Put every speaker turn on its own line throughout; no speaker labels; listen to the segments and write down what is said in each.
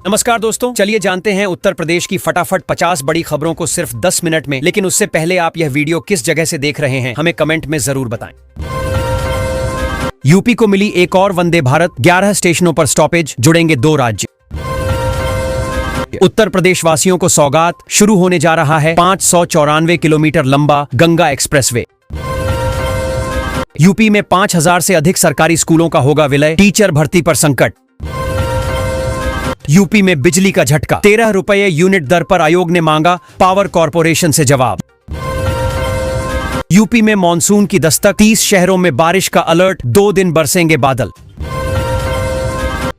नमस्कार दोस्तों, चलिए जानते हैं उत्तर प्रदेश की फटाफट 50 बड़ी खबरों को सिर्फ 10 मिनट में। लेकिन उससे पहले आप यह वीडियो किस जगह से देख रहे हैं हमें कमेंट में जरूर बताएं। यूपी को मिली एक और वंदे भारत, 11 स्टेशनों पर स्टॉपेज, जुड़ेंगे 2 राज्य। उत्तर प्रदेश वासियों को सौगात, शुरू होने जा रहा है 594 किलोमीटर लंबा गंगा एक्सप्रेसवे। यूपी में 5000 से अधिक सरकारी स्कूलों का होगा विलय, टीचर भर्ती पर संकट। यूपी में बिजली का झटका, 13 रुपये यूनिट दर पर आयोग ने मांगा पावर कॉरपोरेशन से जवाब। यूपी में मॉनसून की दस्तक, 30 शहरों में बारिश का अलर्ट, 2 दिन बरसेंगे बादल।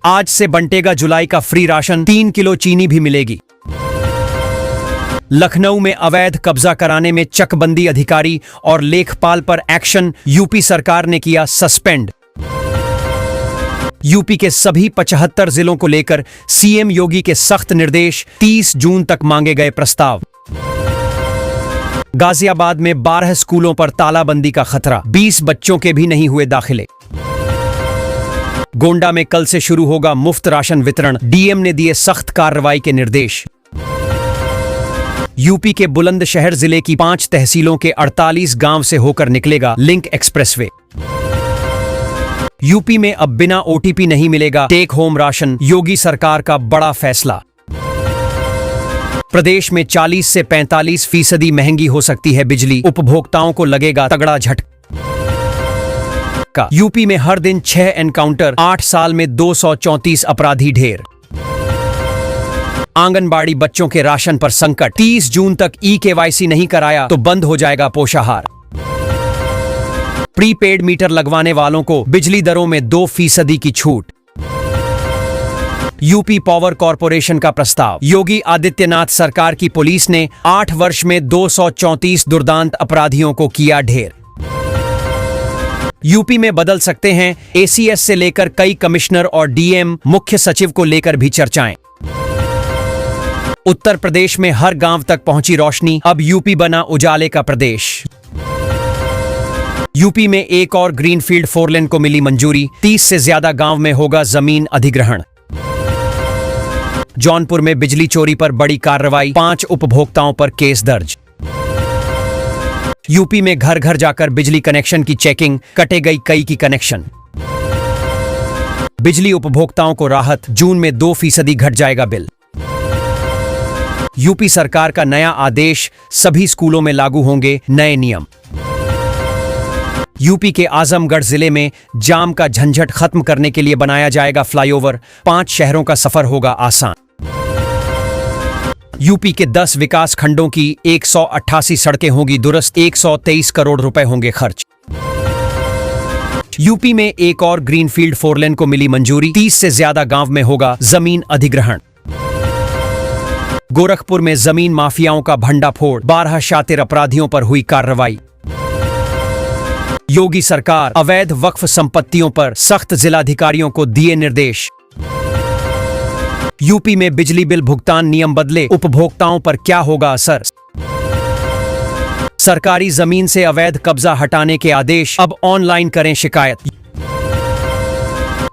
आज से बंटेगा जुलाई का फ्री राशन, 3 किलो चीनी भी मिलेगी। लखनऊ में अवैध कब्जा कराने में चकबंदी अधिकारी और लेखपाल पर एक्शन, यूपी सरकार ने किया सस्पेंड। यूपी के सभी 75 जिलों को लेकर सीएम योगी के सख्त निर्देश, 30 जून तक मांगे गए प्रस्ताव। गाजियाबाद में 12 स्कूलों पर तालाबंदी का खतरा, 20 बच्चों के भी नहीं हुए दाखिले। गोंडा में कल से शुरू होगा मुफ्त राशन वितरण, डीएम ने दिए सख्त कार्रवाई के निर्देश। यूपी के बुलंदशहर जिले की 5 तहसीलों के 48 गांव से होकर निकलेगा लिंक एक्सप्रेसवे। यूपी में अब बिना ओटीपी नहीं मिलेगा टेक होम राशन, योगी सरकार का बड़ा फैसला। प्रदेश में 40 से 45% महंगी हो सकती है बिजली, उपभोक्ताओं को लगेगा तगड़ा झटका। यूपी में हर दिन 6 एनकाउंटर, 8 साल में 234 अपराधी ढेर। आंगनबाड़ी बच्चों के राशन पर संकट, 30 जून तक ई-केवाईसी नहीं कराया तो बंद हो जाएगा पोषाहार। प्रीपेड मीटर लगवाने वालों को बिजली दरों में 2% की छूट। यूपी पावर कॉरपोरेशन का प्रस्ताव, योगी आदित्यनाथ सरकार की पुलिस ने 8 वर्ष में 234 दुर्दांत अपराधियों को किया ढेर। यूपी में बदल सकते हैं एसीएस से लेकर कई कमिश्नर और डीएम, मुख्य सचिव को लेकर भी चर्चाएं। उत्तर प्रदेश में हर गांव तक पहुंची रोशनी, अब यूपी बना उजाले का प्रदेश। यूपी में एक और ग्रीनफील्ड 4 लेन को मिली मंजूरी, 30 से ज्यादा गांव में होगा जमीन अधिग्रहण। जौनपुर में बिजली चोरी पर बड़ी कार्रवाई, 5 उपभोक्ताओं पर केस दर्ज। यूपी में घर घर जाकर बिजली कनेक्शन की चेकिंग, कटे गई कई की कनेक्शन। बिजली उपभोक्ताओं को राहत, जून में 2% घट जाएगा बिल। यूपी सरकार का नया आदेश, सभी स्कूलों में लागू होंगे नए नियम। यूपी के आजमगढ़ जिले में जाम का झंझट खत्म करने के लिए बनाया जाएगा फ्लाईओवर, 5 शहरों का सफर होगा आसान। यूपी के 10 विकास खंडों की 188 सड़कें होंगी दुरुस्त, 123 करोड़ रुपए होंगे खर्च। यूपी में एक और ग्रीनफील्ड 4 लेन को मिली मंजूरी, 30 से ज्यादा गांव में होगा जमीन अधिग्रहण। गोरखपुर में जमीन माफियाओं का भंडाफोड़, 12 शातिर अपराधियों पर हुई कार्रवाई। योगी सरकार अवैध वक्फ संपत्तियों पर सख्त, जिलाधिकारियों को दिए निर्देश। यूपी में बिजली बिल भुगतान नियम बदले, उपभोक्ताओं पर क्या होगा असर। सरकारी जमीन से अवैध कब्जा हटाने के आदेश, अब ऑनलाइन करें शिकायत।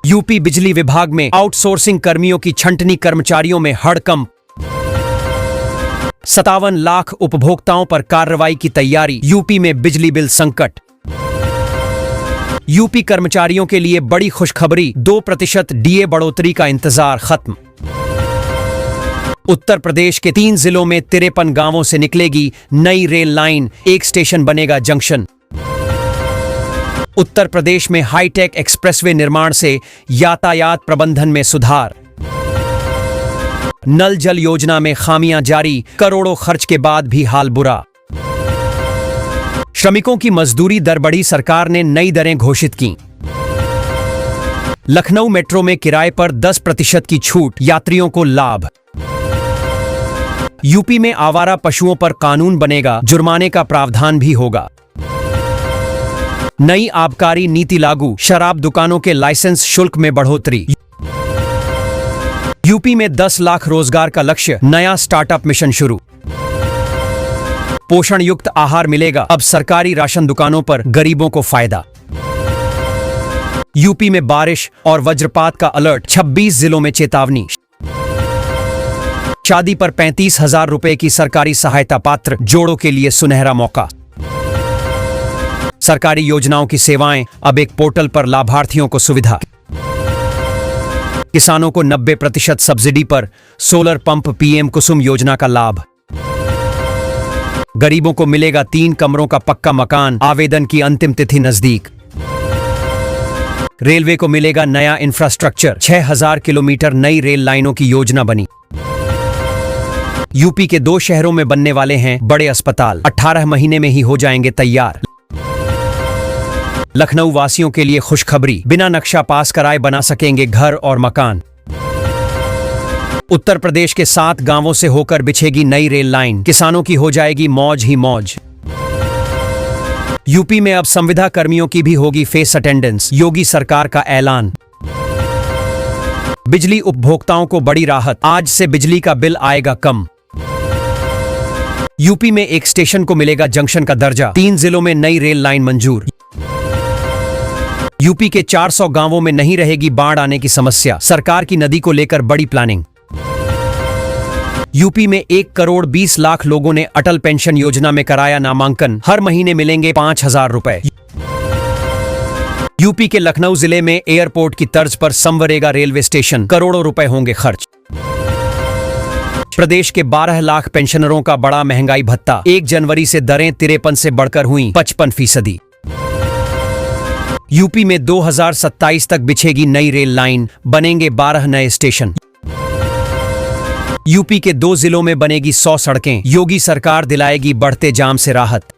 यूपी बिजली विभाग में आउटसोर्सिंग कर्मियों की छंटनी, कर्मचारियों में हड़कंप। 57 लाख उपभोक्ताओं पर कार्रवाई की तैयारी, यूपी में बिजली बिल संकट। यूपी कर्मचारियों के लिए बड़ी खुशखबरी, 2% डीए बढ़ोतरी का इंतजार खत्म। उत्तर प्रदेश के 3 जिलों में 53 गांवों से निकलेगी नई रेल लाइन, 1 स्टेशन बनेगा जंक्शन। उत्तर प्रदेश में हाईटेक एक्सप्रेसवे निर्माण से यातायात प्रबंधन में सुधार। नल जल योजना में खामियां जारी, करोड़ों खर्च के बाद भी हाल बुरा। श्रमिकों की मजदूरी दर बढ़ी, सरकार ने नई दरें घोषित की। लखनऊ मेट्रो में किराए पर 10% की छूट, यात्रियों को लाभ। यूपी में आवारा पशुओं पर कानून बनेगा, जुर्माने का प्रावधान भी होगा। नई आबकारी नीति लागू, शराब दुकानों के लाइसेंस शुल्क में बढ़ोतरी। यूपी में 10 लाख रोजगार का लक्ष्य, नया स्टार्टअप मिशन शुरू। पोषण युक्त आहार मिलेगा, अब सरकारी राशन दुकानों पर गरीबों को फायदा। यूपी में बारिश और वज्रपात का अलर्ट, 26 जिलों में चेतावनी। शादी पर 35,000 रुपए की सरकारी सहायता पात्र जोड़ों के लिए सुनहरा मौका। सरकारी योजनाओं की सेवाएं अब एक पोर्टल पर लाभार्थियों को सुविधा। किसानों को 90% सब्सिडी पर सोलर पंप, पीएम कुसुम योजना का लाभ। गरीबों को मिलेगा 3 कमरों का पक्का मकान, आवेदन की अंतिम तिथि नजदीक। रेलवे को मिलेगा नया इंफ्रास्ट्रक्चर, 6000 किलोमीटर नई रेल लाइनों की योजना बनी। यूपी के 2 शहरों में बनने वाले हैं बड़े अस्पताल, 18 महीने में ही हो जाएंगे तैयार। लखनऊ वासियों के लिए खुशखबरी, बिना नक्शा पास कराए बना सकेंगे घर और मकान। उत्तर प्रदेश के 7 गांवों से होकर बिछेगी नई रेल लाइन, किसानों की हो जाएगी मौज ही मौज। यूपी में अब संविदा कर्मियों की भी होगी फेस अटेंडेंस, योगी सरकार का ऐलान। बिजली उपभोक्ताओं को बड़ी राहत, आज से बिजली का बिल आएगा कम। यूपी में एक स्टेशन को मिलेगा जंक्शन का दर्जा, 3 जिलों में नई रेल लाइन मंजूर। यूपी के 400 गांवों में नहीं रहेगी बाढ़ आने की समस्या, सरकार की नदी को लेकर बड़ी प्लानिंग। यूपी में 1 करोड़ 20 लाख लोगों ने अटल पेंशन योजना में कराया नामांकन, हर महीने मिलेंगे 5,000 रुपए। यूपी के लखनऊ जिले में एयरपोर्ट की तर्ज पर संवरेगा रेलवे स्टेशन, करोड़ों रुपए होंगे खर्च। प्रदेश के 12 लाख पेंशनरों का बड़ा महंगाई भत्ता, 1 जनवरी से दरें 53 से बढ़कर हुई 55%। यूपी में 2027 तक बिछेगी नई रेल लाइन, बनेंगे 12 नए स्टेशन। यूपी के 2 जिलों में बनेगी 100 सड़कें, योगी सरकार दिलाएगी बढ़ते जाम से राहत।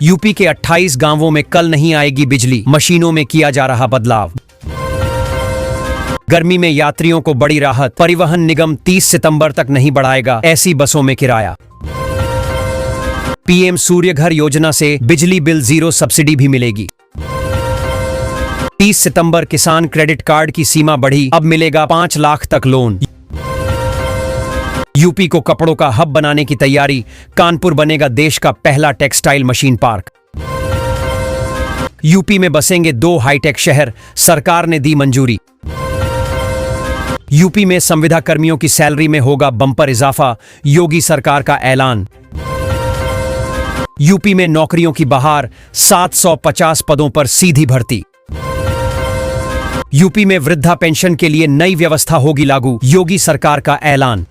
यूपी के 28 गांवों में कल नहीं आएगी बिजली, मशीनों में किया जा रहा बदलाव। गर्मी में यात्रियों को बड़ी राहत, परिवहन निगम 30 सितंबर तक नहीं बढ़ाएगा ऐसी बसों में किराया। पीएम सूर्य घर योजना से बिजली बिल 0 सब्सिडी भी मिलेगी। 30 सितंबर किसान क्रेडिट कार्ड की सीमा बढ़ी, अब मिलेगा 5 लाख तक लोन। यूपी को कपड़ों का हब बनाने की तैयारी, कानपुर बनेगा देश का पहला टेक्सटाइल मशीन पार्क। यूपी में बसेंगे 2 हाईटेक शहर, सरकार ने दी मंजूरी। यूपी में संविदा कर्मियों की सैलरी में होगा बम्पर इजाफा, योगी सरकार का ऐलान। यूपी में नौकरियों की बहार, 750 पदों पर सीधी भर्ती। यूपी में वृद्धा पेंशन के लिए नई व्यवस्था होगी लागू, योगी सरकार का ऐलान।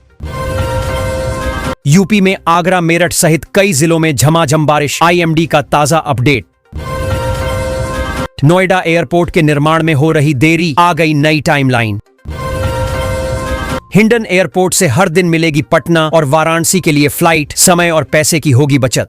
यूपी में आगरा, मेरठ सहित कई जिलों में झमाझम बारिश, आईएमडी का ताजा अपडेट। नोएडा एयरपोर्ट के निर्माण में हो रही देरी, आ गई नई टाइमलाइन। हिंडन एयरपोर्ट से हर दिन मिलेगी पटना और वाराणसी के लिए फ्लाइट, समय और पैसे की होगी बचत।